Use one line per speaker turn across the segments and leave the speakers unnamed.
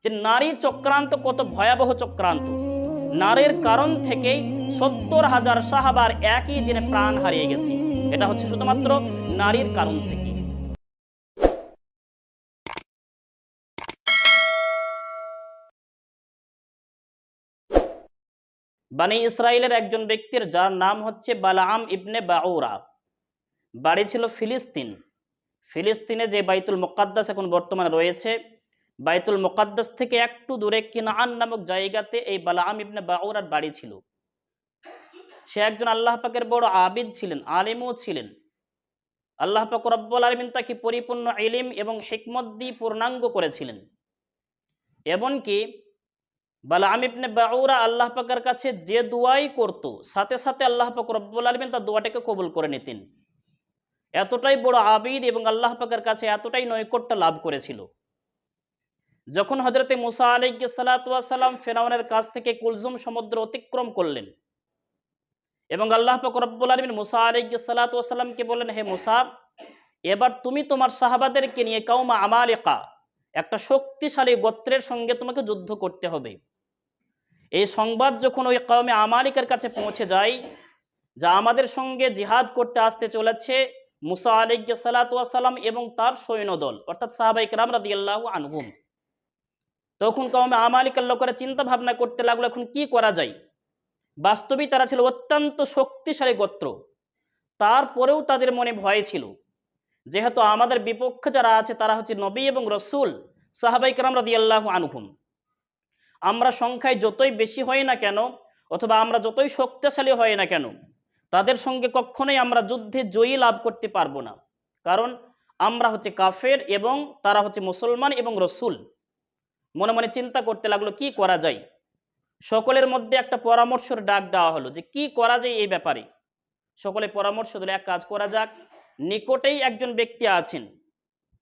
যে নারী চক্রান্ত কত ভয়াবহ চক্রান্ত। নারীর কারণ থেকেই 70,000 সাহাবার একই দিনে প্রাণ হারিয়ে গেছে। এটা হচ্ছে শুধুমাত্র নারীর কারণ থেকে। বানি ইসরায়েলের একজন ব্যক্তির, যার নাম হচ্ছে বালাআম ইবনে বাউরা, বাড়ি ছিল ফিলিস্তিন। ফিলিস্তিনে যে বাইতুল মুকাদ্দাস এখন বর্তমানে রয়েছে, বাইতুল মুকাদ্দাস থেকে একটু দূরে কিনাআন নামক জায়গাতে এই বালাআম ইবনে বাউরার বাড়ি ছিল। সে একজন আল্লাহ পাকের বড় আবিদ ছিলেন, আলিমও ছিলেন। আল্লাহ পাক রব্বুল আলামিন তাকে পরিপূর্ণ ইলম এবং হিকমত দিয়ে পূর্ণাঙ্গ করেছিলেন। এমনকি বালাআম ইবনে বাউরা আল্লাহ পাকের কাছে যে দোয়াই করত, সাথে সাথে আল্লাহ পাক রব্বুল আলামিন তার দোয়াটাকে কবুল করে নিতেন। এতটাই বড় আবিদ এবং আল্লাহ পাকের কাছে এতটাই নৈকট্য লাভ করেছিল। যখন হযরতে মুসা আলাইহিস সালাতু ওয়াস সালাম ফিরআউনের কাছ থেকে কুলজুম সমুদ্র অতিক্রম করলেন এবং আল্লাহ পাক রব্বুল আলামিন মুসা আলাইহিস সালাতু ওয়াস সালামকে বললেন, হে মুসা, এবার তুমি তোমার সাহাবাদেরকে নিয়ে কওমা আমালিকা, একটা শক্তিশালী গোত্রের সঙ্গে তোমাকে যুদ্ধ করতে হবে। এই সংবাদ যখন ওই কওমে আমালিকার কাছে পৌঁছে যায়, যা আমাদের সঙ্গে জিহাদ করতে আসতে চলেছে মুসা আলাইহিস সালাতু ওয়াস সালাম এবং তার সৈন্যদল, অর্থাৎ সাহাবায়ে কেরাম রাদিয়াল্লাহু আনহুম, তখন কওমে আমালিকার লোকেরা চিন্তা ভাবনা করতে লাগলো এখন কি করা যায়। বাস্তবিক তারা ছিল অত্যন্ত শক্তিশালী গোত্র, তারপরেও তাদের মনে ভয় ছিল, যেহেতু আমাদের বিপক্ষে যারা আছে তারা হচ্ছে নবী এবং রসুল সাহাবায়ে কেরাম রাদিয়াল্লাহু আনহুম। আমরা সংখ্যায় যতই বেশি হই না কেন, অথবা আমরা যতই শক্তিশালী হই না কেন, তাদের সঙ্গে কখনোই আমরা যুদ্ধে জয়ী লাভ করতে পারবো না, কারণ আমরা হচ্ছে কাফের এবং তারা হচ্ছে মুসলমান এবং রসুল। মনে মনে চিন্তা করতে লাগলো কি করা যায়। সকলের মধ্যে একটা পরামর্শের ডাক দেওয়া হলো যে কি করা যায় এই ব্যাপারে। সকলে পরামর্শ দিল, এক কাজ করা যাক, নিকটেই একজন ব্যক্তি আছেন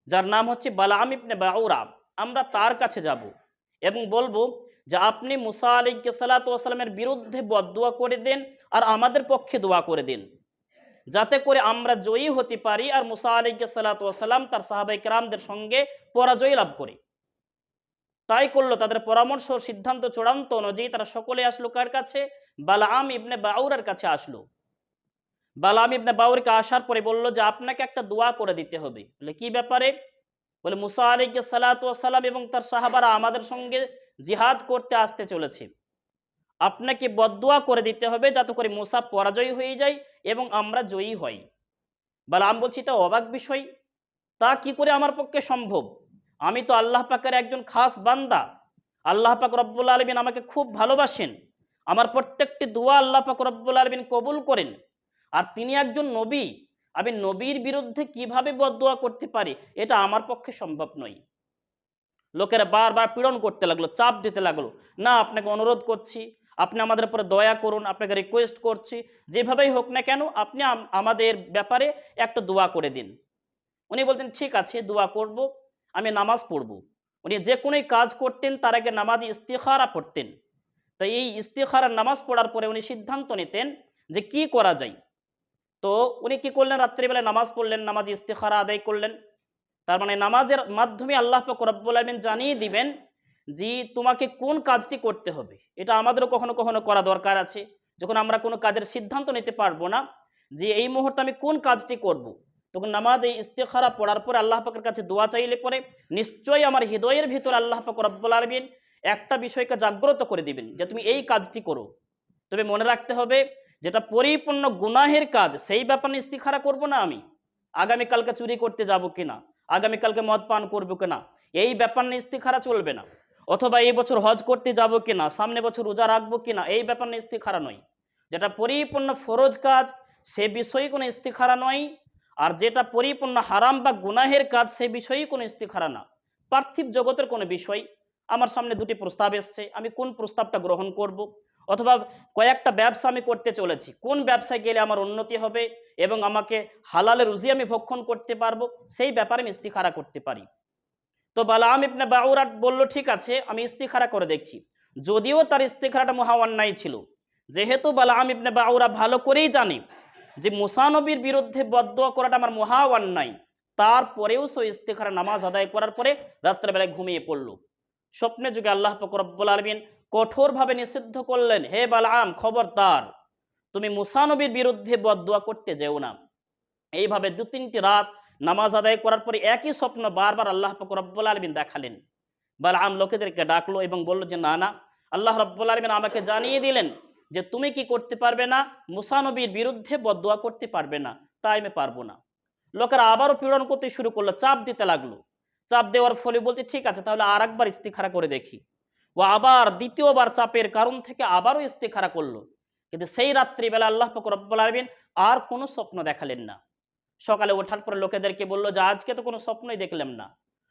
যার নাম হচ্ছে বালাআম ইবনে বাউরা, আমরা তার কাছে যাব এবং বলবো যে আপনি মুসা আলাইহিস সালাতু ওয়াস সালামের বিরুদ্ধে বদদুয়া করে দেন আর আমাদের পক্ষে দোয়া করে দিন, যাতে করে আমরা জয়ী হতে পারি আর মুসা আলাইহিস সালাতু ওয়াস সালাম তার সাহাবায়ে কেরামদের সঙ্গে পরাজয় লাভ করে। তাই করলো, তাদের পরামর্শ সিদ্ধান্ত চূড়ান্ত অনুযায়ী তারা সকলে আসলো কার কাছে? বালাআম ইবনে বাউরার কাছে আসলো। বালাআম ইবনে বাউরকে আসার পরে বলল যে আপনাকে একটা দোয়া করে দিতে হবে। বলে কি ব্যাপারে? বলে মুসা আলাইহিস সালাতু ওয়াস সালাম এবং তার সাহাবারা আমাদের সঙ্গে জিহাদ করতে আসতে চলেছে, আপনাকে বদদুয়া করে দিতে হবে যাতে করে মুসা পরাজয় হয়ে যায় এবং আমরা জয়ী হই। বালাআম বলছি এটা অবাক বিষয়, তা কি করে আমার পক্ষে সম্ভব? আমি তো আল্লাহ পাকের একজন খাস বান্দা, আল্লাহ পাক রব্বুল আলামিন আমাকে খুব ভালোবাসেন, আমার প্রত্যেকটি দোয়া আল্লাহ পাক রব্বুল আলামিন কবুল করেন, আর তিনি একজন নবী, আমি নবীর বিরুদ্ধে কিভাবে বদদুয়া করতে পারি? এটা আমার পক্ষে সম্ভব নয়। লোকেরা বারবার পীড়ন করতে লাগলো, চাপ দিতে লাগলো, না আপনাকে অনুরোধ করছি, আপনি আমাদের উপরে দয়া করুন, আপনাকে রিকোয়েস্ট করছি, যেভাবেই হোক না কেন আপনি আমাদের ব্যাপারে একটা দোয়া করে দিন। উনি বলতেন ঠিক আছে দোয়া করব, আমি নামাজ পড়ব। উনি যে কোনোই কাজ করতেন তার আগে নামাজে ইস্তিখারা পড়তেন। তো এই ইস্তিখারার নামাজ পড়ার পরে উনি সিদ্ধান্ত নিতেন যে কি করা যায়। তো উনি কি করলেন, রাত্রিবেলায় নামাজ পড়লেন, নামাজে ইস্তিখারা আদায় করলেন। তার মানে নামাজের মাধ্যমে আল্লাহ পাক রব্বুল আলামিন জানিয়ে দিবেন যে তোমাকে কোন কাজটি করতে হবে। এটা আমাদেরও কখনো কখনো করা দরকার আছে, যখন আমরা কোনো কাজের সিদ্ধান্ত নিতে পারবো না যে এই মুহূর্তে আমি কোন কাজটি করব, তখন নামাজ এই ইস্তিখারা পড়ার পরে আল্লাহ পাকের কাছে দোয়া চাইলে পরে নিশ্চয়ই আমার হৃদয়ের ভিতর আল্লাহ পাক রব্বুল আলামিন একটা বিষয়কে জাগ্রত করে দিবেন যে তুমি এই কাজটি করো। তবে মনে রাখতে হবে, যেটা পরিপূর্ণ গুনাহের কাজ সেই ব্যাপারে ইস্তিখারা করব না। আমি আগামীকালকে চুরি করতে যাব কিনা, আগামীকালকে মদ পান করবো কিনা, এই ব্যাপার নিয়ে ইস্তিখারা চলবে না। অথবা এই বছর হজ করতে যাব কিনা, সামনে বছর রোজা রাখবো কিনা, এই ব্যাপার নিয়ে ইস্তিখারা নয়। যেটা পরিপূর্ণ ফরজ কাজ সে বিষয়ে কোনো ইস্তিখারা নয়, আর যেটা পরিপূর্ণ হারাম বা গুনাহের কাজ সে বিষয়েই কোনো ইস্তিখারা না। পার্থিব জগতের কোনো বিষয়, আমার সামনে দুটি প্রস্তাব এসছে, আমি কোন প্রস্তাবটা গ্রহণ করব, অথবা কয়েকটা ব্যবসা আমি করতে চলেছি, কোন ব্যবসায় গেলে আমার উন্নতি হবে এবং আমাকে হালালের রুজি আমি ভক্ষণ করতে পারবো, সেই ব্যাপারে আমি ইস্তিখারা করতে পারি। তো বালাআম ইবনে বাউরা বলল ঠিক আছে আমি ইস্তিখারা করে দেখছি। যদিও তার ইস্তিখারাটা মহা অন্যায় ছিল, যেহেতু বালাআম ইবনে বাউরা ভালো করেই জানে যে মুসা নবীর বিরুদ্ধে বদদুয়া করাটা আমার মহা অন্যায়, তারপরেও সে ইস্তিখারা নামাজ আদায় করার পরে রাত্রেবেলায় ঘুমিয়ে পড়ল। স্বপ্নে যুগে আল্লাহ পাক রব্বুল আলামিন কঠোরভাবে নিষিদ্ধ করলেন, হে বালআম খবরদার, তুমি মুসা নবীর বিরুদ্ধে বদদুয়া করতে যেও না। এইভাবে 2-3টি রাত নামাজ আদায় করার পরে একই স্বপ্ন বারবার আল্লাহ পাক রব্বুল আলামিন দেখালেন। বালআম লোকেদেরকে ডাকলো এবং বলল যে না না, আল্লাহ রব্বুল আলামিন আমাকে জানিয়ে দিলেন যে তুমি কি করতে পারবে না, মুসা নবীর বিরুদ্ধে বদদুয়া করতে পারবে না, তাই আমি পারবো না। লোকেরা আবারও পীড়ন করতে শুরু করলো, চাপ দিতে লাগলো। চাপ দেওয়ার ফলে বলছে ঠিক আছে তাহলে আর একবার ইস্তিখারা করে দেখি। ও আবার দ্বিতীয়বার চাপের কারণ থেকে আবারও ইস্তিখারা করলো, কিন্তু সেই রাত্রিবেলা আল্লাহ পাক রব্বুল আলামিন আর কোনো স্বপ্ন দেখালেন না। সকালে ওঠার পরে লোকেদেরকে বললো যে আজকে তো কোনো স্বপ্নই দেখলাম না।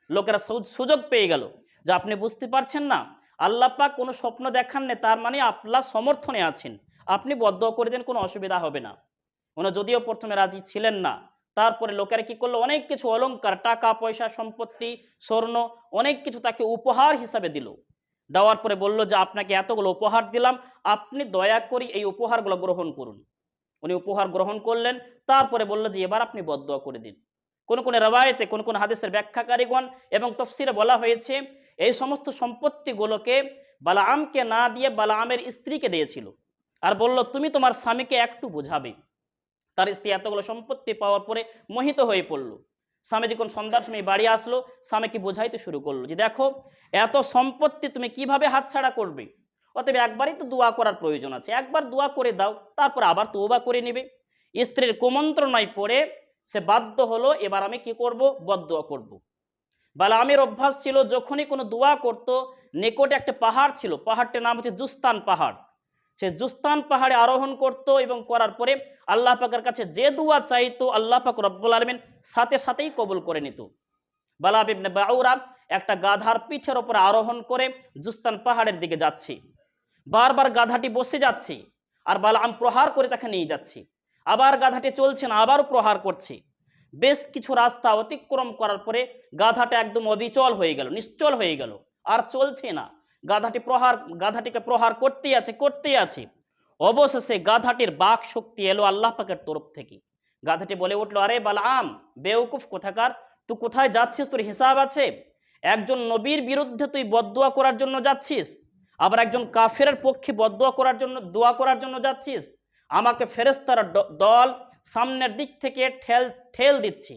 লোকেরা সুযোগ পেয়ে গেল যে আপনি বুঝতে পারছেন না, আল্লাহ পাক কোনো স্বপ্ন দেখাননি, তার মানে আল্লাহ সমর্থনে আছেন, আপনি বদদুয়া করে দেন, কোনো অসুবিধা হবে না। ওনা যদিও প্রথমে রাজি ছিলেন না, তারপরে লোকেরা কি করলো, অনেক কিছু অলংকার, টাকা পয়সা, সম্পত্তি, স্বর্ণ, অনেক কিছু তাকে উপহার হিসাবে দিল। দেওয়ার পরে বলল যে আপনাকে এতগুলো উপহার দিলাম, আপনি দয়া করে এই উপহারগুলো গ্রহণ করুন। উনি উপহার গ্রহণ করলেন। তারপরে বলল যে এবার আপনি বদদুয়া করে দিন। কোন কোন রওয়ায়েতে, কোন কোন হাদিসের ব্যাখ্যাকারীগণ এবং তফসিরে বলা হয়েছে এই সমস্ত সম্পত্তিগুলোকে বালাআমকে না দিয়ে বালাআমের স্ত্রীকে দিয়েছিল, আর বলল তুমি তোমার স্বামীকে একটু বোঝাবে। তার স্ত্রী এতগুলো সম্পত্তি পাওয়ার পরে মোহিত হয়ে পড়লো। স্বামী যখন সন্ধ্যার সময় বাড়ি আসলো, স্বামীকে বোঝাইতে শুরু করলো যে দেখো এত সম্পত্তি তুমি কিভাবে হাতছাড়া করবে, অতএব একবারই তো দোয়া করার প্রয়োজন আছে, একবার দোয়া করে দাও, তারপর আবার তওবা করে নেবে। স্ত্রীর কুমন্ত্রণায় পড়ে সে বাধ্য হলো, এবার আমি কি করব, বদদুয়া করব। বালামের অভ্যাস ছিল যখনই কোনো দোয়া করত, নিকটে একটা পাহাড় ছিল, পাহাড়টির নাম হচ্ছে জুস্তান পাহাড়। সে জুস্তান পাহাড়ে আরোহণ করত এবং করার পরে আল্লাহ পাকের কাছে যে দোয়া চাইতো আল্লাহ পাক রব্বুল আলামিন সাথে সাথেই কবুল করে নিত। বালাম ইবনে বাউরা একটা গাধার পিঠের ওপর আরোহণ করে জুস্তান পাহাড়ের দিকে যাচ্ছে। বারবার গাধাটি বসে যাচ্ছে আর বালাম প্রহার করে তাকে নিয়ে যাচ্ছে। আবার গাধাটি চলছে না, আবারও প্রহার করছে। বেশ কিছু রাস্তা অতিক্রম করার পরে গাধাটা একদম অবিচল হয়ে গেল, নিশ্চল হয়ে গেল, আর চলছে না। গাধাটিকে প্রহার করতেই আছে। অবশেষে গাধাটির বাক শক্তি এলো আল্লাহ পাকের তরফ থেকে। গাধাটি বলে উঠলো, আরে বালআম বেওকুফ কোথাকার, তুই কোথায় যাচ্ছিস, তোর হিসাব আছে? একজন নবীর বিরুদ্ধে তুই বদদুয়া করার জন্য যাচ্ছিস, আবার একজন কাফেরের পক্ষে বদদুয়া করার জন্য, দোয়া করার জন্য যাচ্ছিস। আমাকে ফেরেশতার দল সামনের দিক থেকে ঠেল দিচ্ছে,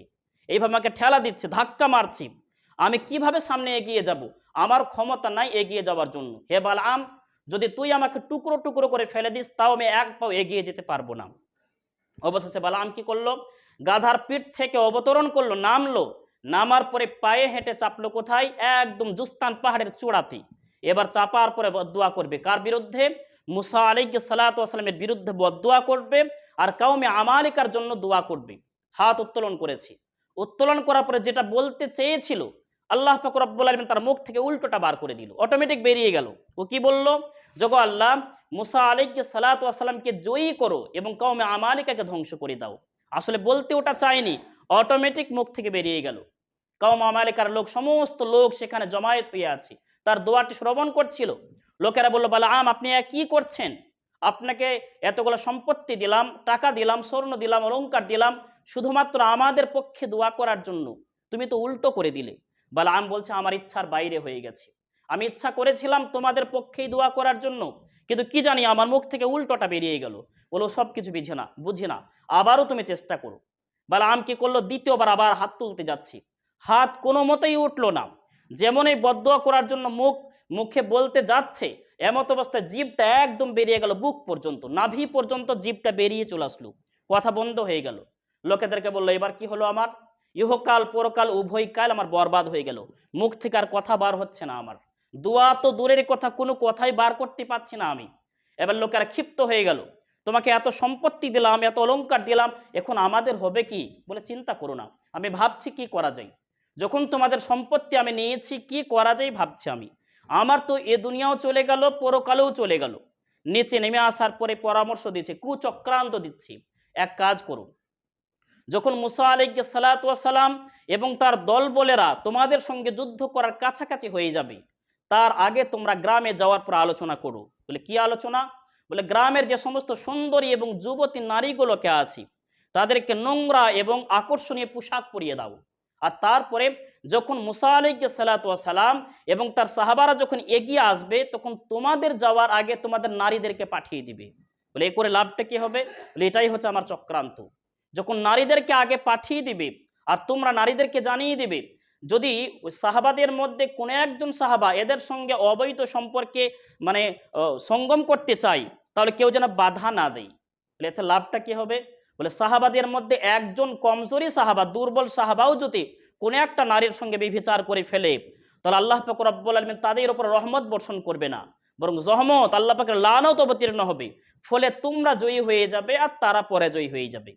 এইভাবে আমাকে ঠেলা দিচ্ছে, ধাক্কা মারছি, আমি কিভাবে সামনে এগিয়ে যাব? আমার ক্ষমতা নাই এগিয়ে যাওয়ার জন্য। হে বালআম, যদি তুই আমাকে টুকরো টুকরো করে ফেলে দিস তাও আমি এক পাও এগিয়ে যেতে পারবো না। অবশেষে বালআম কি করলো, গাধার পিঠ থেকে অবতরণ করলো, নামার পরে পায়ে হেঁটে চাপলো কোথায়, একদম জুস্তান পাহাড়ের চূড়াতে। এবার চাপার পরে বদদুয়া করবে কার বিরুদ্ধে? মুসা আলাইহিস সালাতু ওয়াস সালামের বিরুদ্ধে বদদুয়া করবে আর কওমে আমালিকার জন্য দোয়া করবে। হাত উত্তোলন করেছে, উত্তোলন করার পরে যেটা বলতে চেয়েছিল আল্লাহ পাক রব্বুল আলামিন তার মুখ থেকে উল্টোটা বার করে দিল, অটোমেটিক বেরিয়ে গেল। ও কি বলল, যগো আল্লাহ, মুসা আলাইহিস সালাতু ওয়াস সালামকে জয়ী করো এবং কওমে আমালিকাকে ধ্বংস করে দাও। আসলে বলতে ওটা চায়নি, অটোমেটিক মুখ থেকে বেরিয়ে গেল। কওম আমালিকার লোক, সমস্ত লোক সেখানে জমায়েত হয়ে আছে, তার দোয়াটি শ্রবণ করছিল। লোকেরা বলল, বালআম আপনি কি করছেন? আপনাকে এতগুলো সম্পত্তি দিলাম, টাকা দিলাম, স্বর্ণ দিলাম, অলংকার দিলাম, শুধুমাত্র আমাদের পক্ষে দোয়া করার জন্য, তুমি তো উল্টো করে দিলে। বালআম বলছে আমার ইচ্ছার বাইরে হয়ে গেছে, আমি ইচ্ছা করেছিলাম তোমাদের পক্ষেই দোয়া করার জন্য, কিন্তু কি জানি আমার মুখ থেকে উল্টোটা বেরিয়ে গেল। বলো সব কিছু বুঝি না, আবারও তুমি চেষ্টা করো। বালআম কি করলো, দ্বিতীয়বার আবার হাত তুলতে যাচ্ছি, হাত কোনো মতেই উঠলো না। যেমন এই বদদুয়া করার জন্য মুখে বলতে যাচ্ছে, এমত অবস্থায় জিভটা একদম বেরিয়ে গেল, বুক পর্যন্ত, নাভি পর্যন্ত জিভটা বেরিয়ে চলে আসলো, কথা বন্ধ হয়ে গেল। লোকেদেরকে বললো, এবার কি হলো আমার? ইহকাল পরকাল উভয় কাল আমার বরবাদ হয়ে গেল, মুখ থেকে আর কথা বার হচ্ছে না আমার, দোয়া তো দূরের কথা, কোনো কথাই বার করতে পারছি না আমি। এবার লোকেরা ক্ষিপ্ত হয়ে গেল, তোমাকে এত সম্পত্তি দিলাম, এত অলংকার দিলাম, এখন আমাদের হবে কি? বলে চিন্তা করো না, আমি ভাবছি কি করা যায়। যখন তোমাদের সম্পত্তি আমি নিয়েছি, কি করা যায় ভাবছি আমি। আমার তো এ দুনিয়াও চলে গেল, পরকালেও চলে গেল। নিচে নেমে আসার পরে পরামর্শ দিচ্ছে, কুচক্রান্ত দিচ্ছি, এক কাজ করো, যখন মুসা আলাইহিস সালাতু ওয়াস সালাম এবং তার দলবলেরা তোমাদের সঙ্গে যুদ্ধ করার কাছাকাছি হয়ে যাবে, তার আগে তোমরা গ্রামে যাওয়ার পর আলোচনা করো। বলে কি আলোচনা? বলে গ্রামের যে সমস্ত সুন্দরী এবং যুবতী নারীগুলোকে আছে তাদেরকে নোংরা এবং আকর্ষণীয় পোশাক পরিয়ে দাও, আর তারপরে যখন মুসা আলাইহিস সালাতু ওয়াস সালাম এবং তার সাহাবারা যখন এগিয়ে আসবে, তখন তোমাদের যাওয়ার আগে তোমাদের নারীদেরকে পাঠিয়ে দিবে। বলে এ করে লাভটা কি হবে? বলে এটাই হচ্ছে আমার চক্রান্ত। যখন নারীদেরকে আগে পাঠিয়ে দিবে আর তোমরা নারীদেরকে জানিয়ে দিবে, যদি ওই সাহাবাদের মধ্যে কোনো একজন সাহাবা এদের সঙ্গে অবৈধ সম্পর্কে মানে সঙ্গম করতে চাই, তাহলে কেউ যেন বাধা না দেয়। বলে এতে লাভটা কি হবে? বলে সাহাবাদের মধ্যে একজন কমজোরি সাহাবা, দুর্বল সাহাবাও যদি কোনো একটা নারীর সঙ্গে বিভিচার করে ফেলে, তাহলে আল্লাহ পাক রব্বুল আলামিন তাদের উপর রহমত বর্ষণ করবে না, বরং রহমত আল্লাহ পাকের লানত অবতীর্ণ হবে। ফলে তোমরা জয়ী হয়ে যাবে আর তারা পরাজয়ী হয়ে যাবে।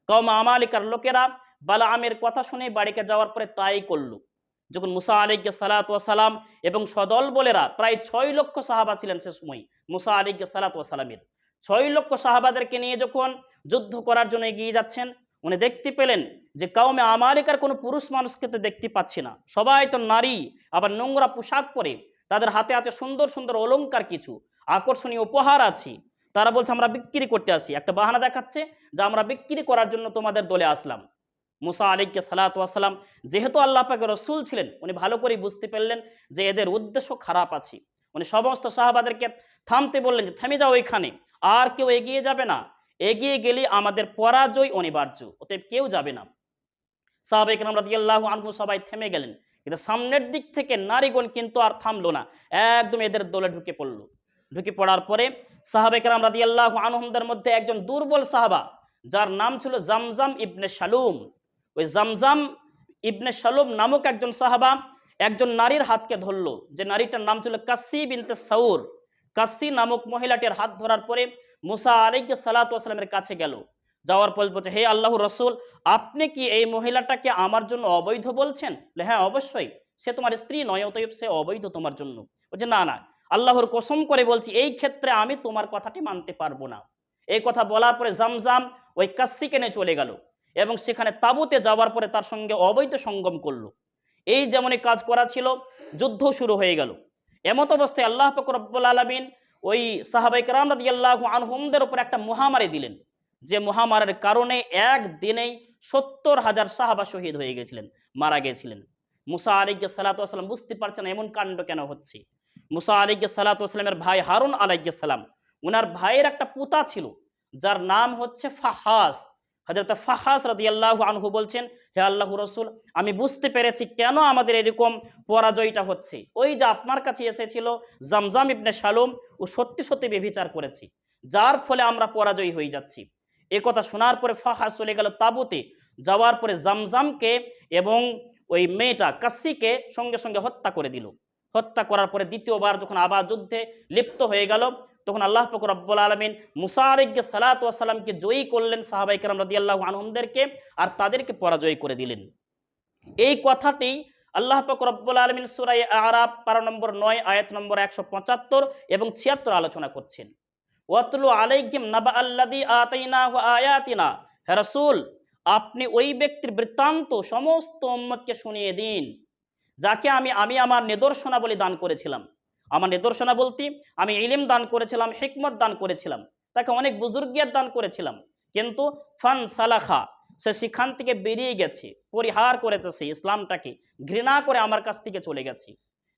কওম আমালিকার লোকেরা বালাআমের কথা শুনে বাড়িতে যাওয়ার পরে তাই করল। যখন মুসা আলাইহিস সালাতু ওয়াস সালাম এবং সদল বলেরা, প্রায় 6 লক্ষ সাহাবা ছিলেন সে সময় মুসা আলাইহিস সালাতু ওয়াস সালামের, 6 লক্ষ সাহাবাদেরকে নিয়ে যখন যুদ্ধ করার জন্য এগিয়ে যাচ্ছেন, উনি দেখতে পেলেন যে কওমে আমালিকার কোনো পুরুষ মানুষকে তো দেখতে পাচ্ছি না, সবাই তো নারী, আবার নোংরা পোশাক পরে, তাদের হাতে আছে সুন্দর সুন্দর অলংকার, কিছু আকর্ষণীয় উপহার আছে। তারা বলছে আমরা বিক্রি করতে আসি, একটা বাহানা দেখাচ্ছে যে আমরা বিক্রি করার জন্য তোমাদের দলে আসলাম। মুসা আলাইহিস সালাতু ওয়াস সালাম যেহেতু আল্লাহ পাকের রাসূল ছিলেন, উনি ভালো করে বুঝতে পারলেন যে এদের উদ্দেশ্য খারাপ আছে। উনি সমস্ত সাহাবাদেরকে থামতে বললেন যে থেমে যাও এখানে, আর কেউ এগিয়ে যাবে না, এগিয়ে গেলে আমাদের পরাজয় অনিবার্য, অতএব কেউ যাবে না। সাহাবায়ে কেরাম রাদিয়াল্লাহু আনহুম সবাই থেমে গেলেন, কিন্তু সামনের দিক থেকে নারীগণ কিন্তু আর থামলো না, একদম এদের দলে ঢুকে পড়লো। ঢুকে পড়ার পরে সাহাবায়ে কেরাম রাদিয়াল্লাহু আনহুমদের মধ্যে একজন দুর্বল সাহাবা, যার নাম ছিল জামজাম ইবনে শালুম, ওই জামজাম ইবনে শালুম নামক একজন সাহাবা একজন নারীর হাতকে ধরলো, যে নারীটার নাম ছিল কাসসি বিনতে সাউর। কাসসি নামক মহিলাটির হাত ধরার পরে মুসা আলাইহিস সালাতু ওয়াস সালামের কাছে গেল। যাওয়ার পর বলছে, হে আল্লাহর রাসূল, আপনি কি এই মহিলাটাকে আমার জন্য অবৈধ বলছেন? বলে হ্যাঁ অবশ্যই, সে তোমার স্ত্রী নয়, অতএব সে অবৈধ তোমার জন্য। বলছে না না, আল্লাহর কসম করে বলছি এই ক্ষেত্রে আমি তোমার কথাটি মানতে পারবো না। এই কথা বলার পরে জামজাম ওই কাসসিকে নিয়ে চলে গেল এবং সেখানে তাঁবুতে যাওয়ার পরে তার সঙ্গে অবৈধ সঙ্গম করলো। এই যেমনই কাজ করা ছিল, যুদ্ধ শুরু হয়ে গেল। এমত অবস্থায় আল্লাহ পাক রব্বুল আলামিন ওই সাহাবায়ে কেরাম রাদিয়াল্লাহু আনহুমদের উপর একটা মহামারী দিলেন, যে মহামারীর কারণে একদিনেই 70,000 সাহাবা শহীদ হয়ে গেছিলেন, মারা গেছিলেন। মুসা আলাইহিস সালাতু ওয়াস সালাম বুঝতে পারছেন এমন কাণ্ড কেন হচ্ছে। মুসা আলাইহিস সালাতু ওয়াস সালামের ভাই হারুন আলাইহিস সালাম, ওনার ভাইয়ের একটা পুতা ছিল যার নাম হচ্ছে ফাহাস। হযরত ফাহাস রাদিয়াল্লাহু আনহু বলছেন, হে আল্লাহর রাসূল, আমি বুঝতে পেরেছি কেন আমাদের এরকম পরাজয়টা হচ্ছে। ওই যে আপনার কাছে এসেছিল জামজাম ইবনে শালুম, ও সত্যি সত্যি ব্যভিচার করেছে, যার ফলে আমরা পরাজয়ী হয়ে যাচ্ছি। এ কথা শোনার পরে ফাহাস চলে গেল তাঁবুতে। যাওয়ার পরে জামজামকে এবং ওই মেয়েটা কাসসিকে সঙ্গে সঙ্গে হত্যা করে দিল। হত্যা করার পরে দ্বিতীয়বার যখন আবার যুদ্ধে লিপ্ত হয়ে গেল, তখন আল্লাহ পাক রব্বুল আলামিন মুসা আলাইহিস সালাতু ওয়াস সালামকে জয়ী করলেন, সাহাবায়ে কেরাম রাদিয়াল্লাহু আনহুমদেরকে, আর তাদেরকে পরাজয় করে দিলেন। এই কথাটি আল্লাহ পাক রব্বুল আলামিন সূরা আ'রাফ পারা নম্বর 9 আয়াত নম্বর 175 এবং 76 আলোচনা করছেন। ওয়াতলু আলাইহিম নাবা আল্লাযী আতাইনাহু আয়াতিনা, হে রাসূল, আপনি ওই ব্যক্তির বৃত্তান্ত সমস্ত উম্মতকে শুনিয়ে দিন, যাকে আমি আমার নিদর্শনাবলী দান করেছিলাম। আমার নিদর্শনা বলতে আমি ইলম দান করেছিলাম, হিকমত দান করেছিলাম, তাকে অনেক বুজুর্গিয়াত দান করেছিলাম, কিন্তু ফান সালাখা, সে সেখান থেকে বেরিয়ে গেছে, পরিহার করেছে, সে ইসলামটাকে ঘৃণা করে আমার কাছ থেকে চলে গেছে।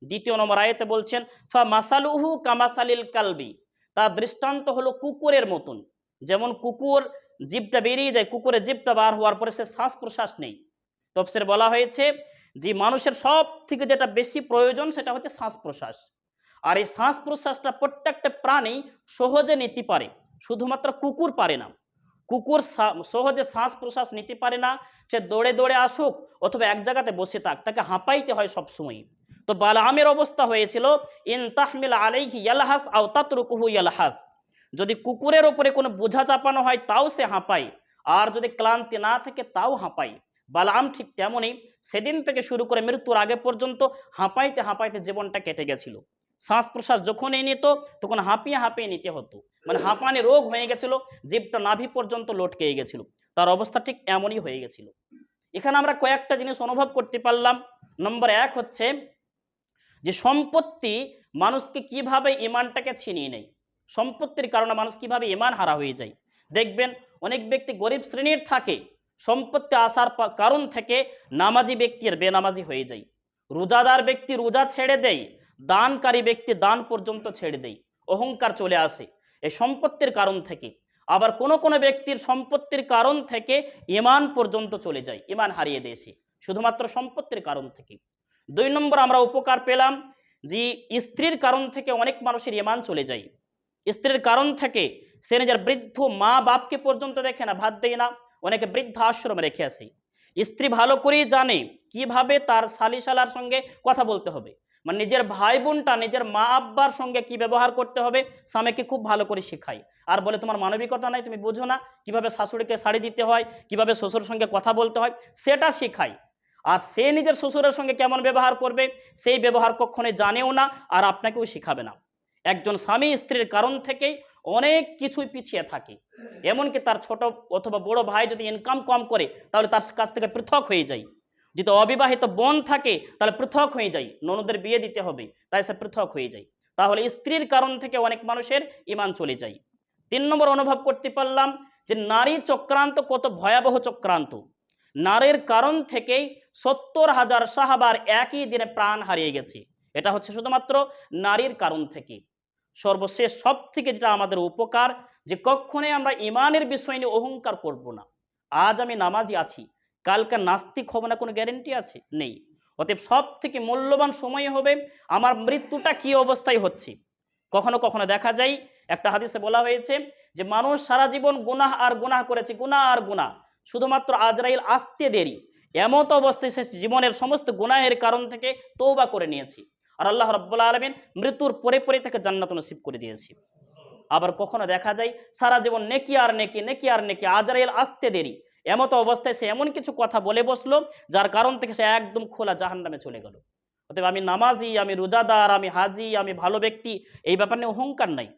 দ্বিতীয় নম্বর আয়াতে বলছেন, ফা মাসালুহু কামাসালিল কালবি, তার দৃষ্টান্ত হলো কুকুরের মতন। যেমন কুকুর জিভটা বেরিয়ে যায়, কুকুরের জিভটা বার হওয়ার পরে সে শ্বাস প্রশ্বাস নেই। তফসিরে বলা হয়েছে যে মানুষের সব থেকে যেটা বেশি প্রয়োজন সেটা হচ্ছে শ্বাস প্রশ্বাস, আর এই শ্বাস প্রশ্বাসটা প্রত্যেকটা প্রাণী সহজে নিতে পারে, শুধুমাত্র কুকুর পারে না। কুকুর সহজে শ্বাস প্রশ্বাস নিতে পারে না, সে দৌড়ে দৌড়ে আসুক অথবা এক জায়গাতে বসে থাক, তাকে হাঁপাইতে হয় সবসময়। তো বালামের অবস্থা হয়েছিল, ইন তাহমিল আলাইহি ইয়ালহাস আও তাতরুকুহু ইয়ালহাস, যদি কুকুরের ওপরে কোনো বোঝা চাপানো হয় তাও সে হাঁপায়, আর যদি ক্লান্তি না থাকে তাও হাঁপায়। বালাম ঠিক তেমনই, সেদিন থেকে শুরু করে মৃত্যুর আগে পর্যন্ত হাঁপাইতে হাঁপাইতে জীবনটা কেটে গেছিল। শ্বাস প্রশ্বাস যখনই নিত তখন হাঁপিয়ে হাঁপিয়ে নিতে হতো, মানে হাঁপানি রোগ হয়ে গেছিল, জিভটা নাভি পর্যন্ত লটকে গেছিল, তার অবস্থা ঠিক এমনই হয়ে গেছিল। এখানে আমরা কয়েকটা জিনিস অনুভব করতে পারলাম। নম্বর 1 হচ্ছে যে সম্পত্তি মানুষকে কিভাবে ইমানটাকে ছিনিয়ে নেয়, সম্পত্তির কারণে মানুষ কিভাবে ইমান হারা হয়ে যায়। দেখবেন অনেক ব্যক্তি গরিব শ্রেণীর থাকে, সম্পত্তি আসার কারণ থেকে নামাজি ব্যক্তি আর বেনামাজি হয়ে যায়, রোজাদার ব্যক্তি রোজা ছেড়ে দেয়, দানকারী ব্যক্তি দান পর্যন্ত ছেড়ে দেয়, অহংকার চলে আসে এই সম্পত্তির কারণ থেকে। আবার কোনো কোনো ব্যক্তির সম্পত্তির কারণ থেকে ঈমান পর্যন্ত চলে যায়, ঈমান হারিয়ে দিয়েছে শুধুমাত্র সম্পত্তির কারণ থেকে। 2 নম্বর আমরা উপকার পেলাম যে স্ত্রীর কারণ থেকে অনেক মানুষের ঈমান চলে যায়। স্ত্রীর কারণ থেকে সে নিজের বৃদ্ধ মা বাপকে পর্যন্ত দেখে না, ভাত দেয় না, অনেকে বৃদ্ধা আশ্রমে রেখে আসে। স্ত্রী ভালো করেই জানে কিভাবে তার সালিশালার সঙ্গে কথা বলতে হবে, মানে নিজের ভাই বোনটা নিজের মা আব্বার সঙ্গে কি ব্যবহার করতে হবে স্বামীকে খুব ভালো করে শেখায়। আর বলে তোমার মানবিকতা নাই, তুমি বোঝো না কিভাবে শাশুড়িকে শাড়ি দিতে হয়, কিভাবে শ্বশুরের সঙ্গে কথা বলতে হয়, সেটা শেখায়। আর সে নিজের শ্বশুরের সঙ্গে কেমন ব্যবহার করবে সেই ব্যবহার কখনোই জানেও না, আর আপনাকেও শেখাবে না। একজন স্বামী স্ত্রীর কারণ থেকেই অনেক কিছুই পিছিয়ে থাকে। এমনকি তার ছোট অথবা বড় ভাই যদি ইনকাম কম করে তাহলে তার কাছ থেকে পৃথক হয়ে যায়। যদি অবিবাহিত বোন থাকে তাহলে পৃথক হয়ে যায়, ননদের বিয়ে দিতে হবে তাই সে পৃথক হয়ে যায়। তাহলে স্ত্রীর কারণ থেকে অনেক মানুষের ঈমান চলে যায়। 3 নম্বর অনুভব করতে পারলাম যে নারী চক্রান্ত কত ভয়াবহ চক্রান্ত। নারীর কারণ থেকেই 70,000 সাহাবার একই দিনে প্রাণ হারিয়ে গেছে। এটা হচ্ছে শুধুমাত্র নারীর কারণ থেকে। সর্বশেষ সব থেকে যেটা আমাদের উপকার, যে কখনোই আমরা ঈমানের বিষয় নিয়ে অহংকার করব না। আজ আমি নামাজি আছি, কালকে নাস্তিক হব না, কোনো গ্যারেন্টি আছে? নেই। অতএব সব থেকে মূল্যবান সময় হবে আমার মৃত্যুটা কি অবস্থায় হচ্ছে। কখনো কখনো দেখা যায়, একটা হাদিসে বলা হয়েছে যে মানুষ সারা জীবন গুনাহ আর গুনাহ করেছে, গুনাহ আর গুনাহ, শুধুমাত্র আজরাইল আসতে দেরি, এমত অবস্থায় সে জীবনের সমস্ত গুনাহের কারণ থেকে তওবা করে নিয়েছে, আর আল্লাহ রাব্বুল আলামিন মৃত্যুর পরে পরে তাকে জান্নাত নসিব করে দিয়েছে। আবার কখনো দেখা যায় সারা জীবন নেকি আর নেকি, নেকি আর নেকি, আজরাইল আসতে দেরি, এমতো অবস্থায় সে এমন কিছু কথা বলে বসলো যার কারণ থেকে সে একদম খোলা জাহান্নামে চলে গেল। অতএব আমি নামাজি, আমি রোজাদার, আমি হাজি, আমি ভালো ব্যক্তি, এই ব্যাপার নিয়ে অহংকার নাই।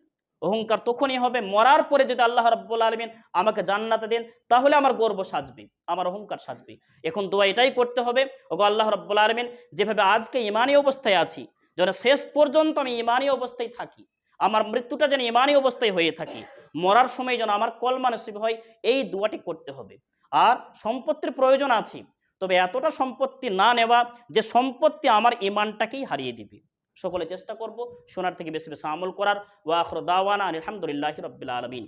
অহংকার তখনই হবে মরার পরে যদি আল্লাহ রাব্বুল আলামিন আমাকে জান্নাতে দেন, তাহলে আমার গর্ব সাজবে, আমার অহংকার সাজবে। এখন দোয়া এটাই করতে হবে, ওগো আল্লাহ রাব্বুল আলামিন, যেভাবে আজকে ঈমানী অবস্থায় আছি যেন শেষ পর্যন্ত আমি ঈমানী অবস্থায় থাকি, আমার মৃত্যুটা যেন ঈমানী অবস্থায় হয়ে থাকে, মরার সময় যেন আমার কলমা নসিব হয়, এই দোয়াটি করতে হবে। আর সম্পত্তির প্রয়োজন আছে, তবে এতটা সম্পত্তি না নেওয়া যে সম্পত্তি আমার ঈমানটাকেই হারিয়ে দিবে। সকলে চেষ্টা করব শোনার থেকে বেশি বেশি আমল করার। ওয়া আখিরু দাওয়ানা আলহামদুলিল্লাহি রাব্বিল আলামিন।